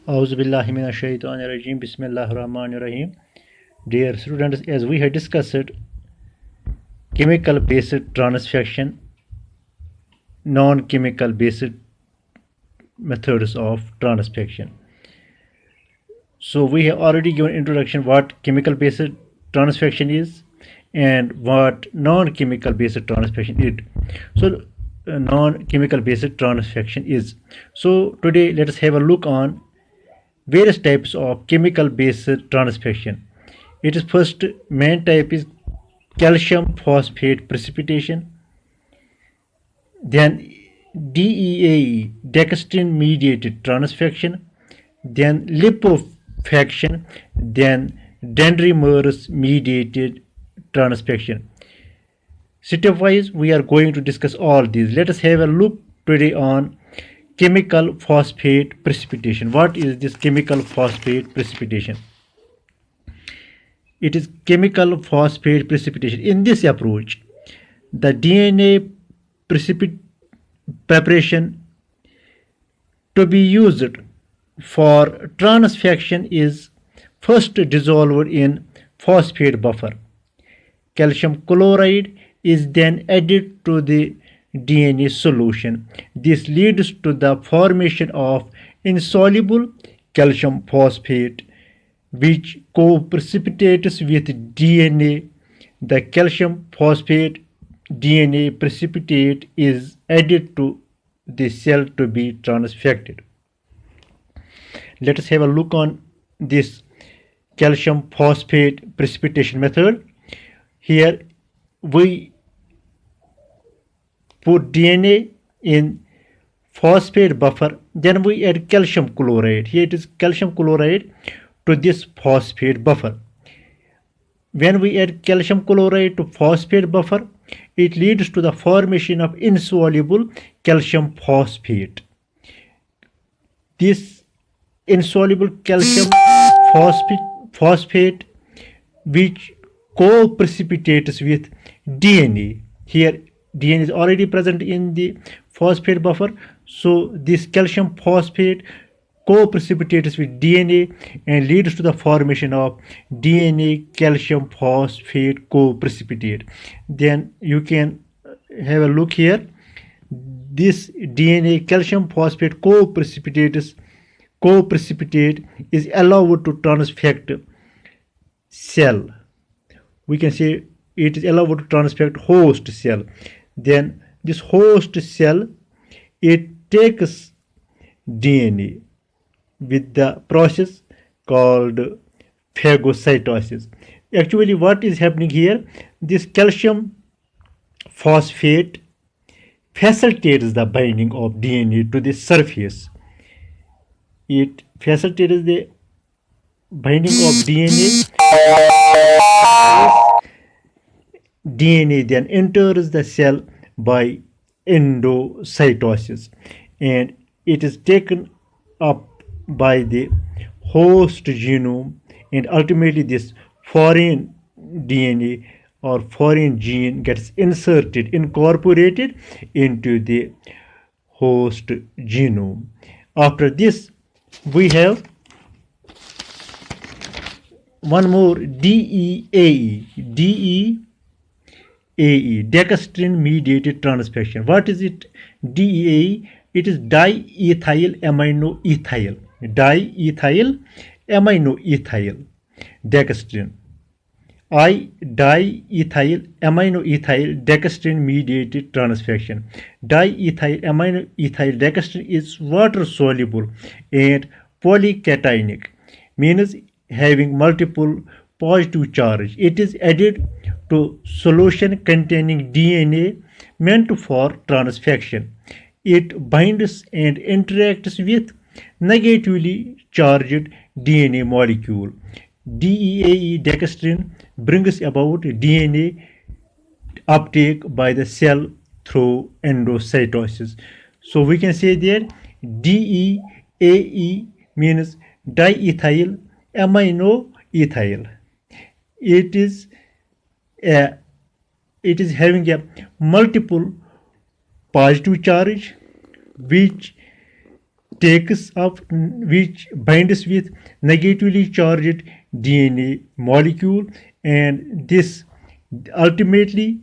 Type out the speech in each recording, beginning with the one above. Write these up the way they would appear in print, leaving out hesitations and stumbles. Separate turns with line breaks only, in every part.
Auzubillahiminash-shaytanir-rajim. Bismillahir-rahmanir-rahim. Dear students, as we had discussed chemical based transfection, non-chemical based methods of transfection. So we have already given introduction what chemical based transfection is and what non-chemical based transfection is. So non-chemical based transfection is. So today let us have a look on various types of chemical based transfection. It is first main type is calcium phosphate precipitation, then DEAE dextrin mediated transfection, then lipofaction, then dendrimers mediated transfection. Stepwise we are going to discuss all these. Let us have a look today on chemical phosphate precipitation. What is this chemical phosphate precipitation? It is chemical phosphate precipitation. In this approach, the DNA preparation to be used for transfection is first dissolved in phosphate buffer. Calcium chloride is then added to the DNA solution. This leads to the formation of insoluble calcium phosphate, which co-precipitates with DNA. The calcium phosphate DNA precipitate is added to the cell to be transfected. Let us have a look on this calcium phosphate precipitation method. Here we put DNA in phosphate buffer, then we add calcium chloride. Here it is calcium chloride to this phosphate buffer. When we add calcium chloride to phosphate buffer, it leads to the formation of insoluble calcium phosphate. This insoluble calcium phosphate which co-precipitates with DNA. Here DNA is already present in the phosphate buffer, so this calcium phosphate co-precipitates with DNA and leads to the formation of DNA calcium phosphate co-precipitate. Then you can have a look here. This DNA calcium phosphate co-precipitate is allowed to transfect cell. We can say it is allowed to transfect host cell. Then this host cell, it takes DNA with the process called phagocytosis. Actually what is happening here, this calcium phosphate facilitates the binding of DNA to the surface. It facilitates the binding of DNA. DNA then enters the cell by endocytosis and it is taken up by the host genome, and ultimately this foreign DNA or foreign gene gets incorporated into the host genome. After this we have one more DEAE dextrin mediated transfection. What is it? DEAE, it is diethyl aminoethyl dextrin. Diethyl aminoethyl dextrin mediated transfection. Diethyl aminoethyl dextrin is water soluble and polycationic, means having multiple positive charge. It is added to solution containing DNA meant for transfection. It binds and interacts with negatively charged DNA molecule. DEAE dextrin brings about DNA uptake by the cell through endocytosis. So we can say that DEAE means diethyl aminoethyl. It is having a multiple positive charge which takes up which binds with negatively charged DNA molecule, and this ultimately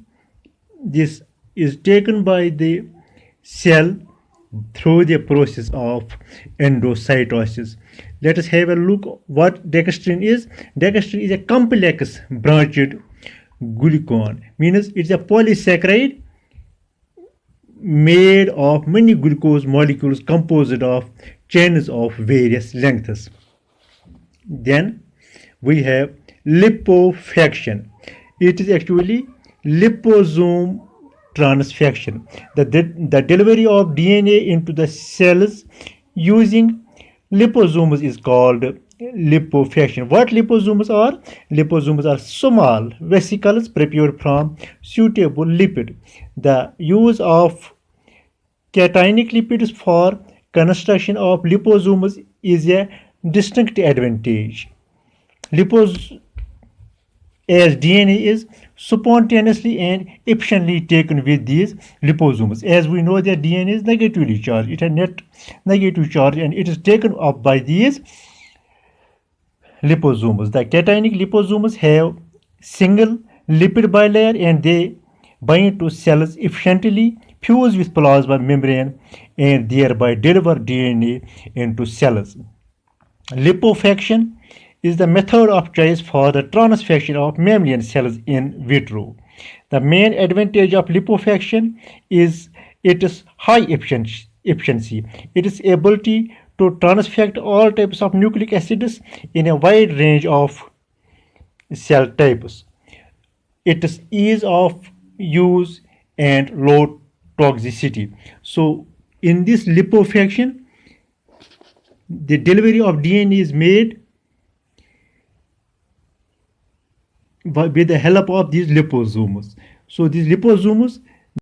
this is taken by the cell through the process of endocytosis. Let us have a look what dextrin is. Dextrin is a complex branched glucan, means it's a polysaccharide made of many glucose molecules composed of chains of various lengths. Then we have lipofaction. It is actually liposome transfection, the delivery of DNA into the cells using liposomes is called lipofaction. What liposomes are? Liposomes are small vesicles prepared from suitable lipid. The use of cationic lipids for construction of liposomes is a distinct advantage. Lipos as DNA is spontaneously and efficiently taken with these liposomes. As we know that DNA is negatively charged, it has net negative charge and it is taken up by these liposomes. The cationic liposomes have single lipid bilayer and they bind to cells efficiently, fuse with plasma membrane and thereby deliver DNA into cells. Lipofaction is the method of choice for the transfection of mammalian cells in vitro. The main advantage of lipofaction is its high efficiency, its ability to transfect all types of nucleic acids in a wide range of cell types, its ease of use and low toxicity. So in this lipofaction, the delivery of DNA is made with the help of these liposomes. So these liposomes